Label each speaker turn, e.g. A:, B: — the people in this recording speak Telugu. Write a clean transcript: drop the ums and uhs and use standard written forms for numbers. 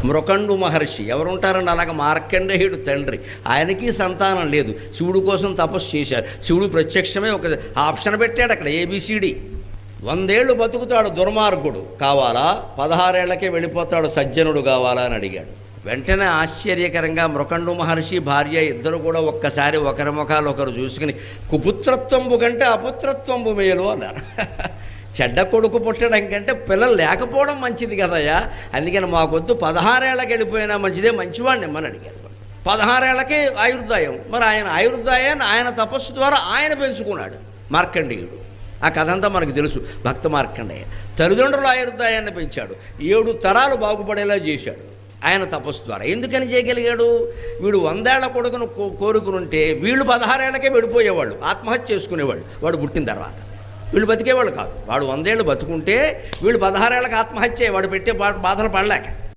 A: మృకండు మహర్షి ఎవరుంటారండి అలాగ మార్కండేయుడు తండ్రి, ఆయనకి సంతానం లేదు, శివుడి కోసం తపస్సు చేశారు. శివుడు ప్రత్యక్షమే ఒక ఆప్షన్ పెట్టాడు అక్కడ, ఏబిసిడి. 100 ఏళ్ళు బతుకుతాడు దుర్మార్గుడు కావాలా, 16 ఏళ్లకే వెళ్ళిపోతాడు సజ్జనుడు కావాలా అని అడిగాడు. వెంటనే ఆశ్చర్యకరంగా మృకండు మహర్షి భార్య ఇద్దరు కూడా ఒక్కసారి ఒకరి ముఖాలు ఒకరు చూసుకుని, కుపుత్రత్వంబు కంటే అపుత్రత్వంబు మేలు అన్నారు. చెడ్డ కొడుకు పుట్టడం కంటే పిల్లలు లేకపోవడం మంచిది కదయ్యా, అందుకని మాకొద్దు, 16 ఏళ్ళకి వెళ్ళిపోయినా మంచిదే, మంచివాడిని ఇమ్మని అడిగారు. 16 ఏళ్ళకే ఆయుర్దాయం. మరి ఆయన ఆయుర్దాయాన్ని ఆయన తపస్సు ద్వారా ఆయన పెంచుకున్నాడు మార్కండేయుడు. ఆ కథ అంతా మనకు తెలుసు. భక్త మార్కండేయ తల్లిదండ్రుల ఆయుర్దాయాన్ని పెంచాడు, 7 తరాలు బాగుపడేలా చేశాడు ఆయన తపస్సు ద్వారా. ఎందుకని చేయగలిగాడు? వీడు 100 ఏళ్ల కొడుకును కోరుకునుంటే వీళ్ళు 16 ఏళ్ళకే వెళ్ళిపోయేవాళ్ళు, ఆత్మహత్య చేసుకునేవాళ్ళు. వాడు పుట్టిన తర్వాత వీళ్ళు బతికేవాళ్ళు కాదు. వాడు 100 ఏళ్ళు బతుకుంటే వీళ్ళు 16 ఏళ్ళకి ఆత్మహత్య, వాడు పెట్టే బాధలు పడలేక.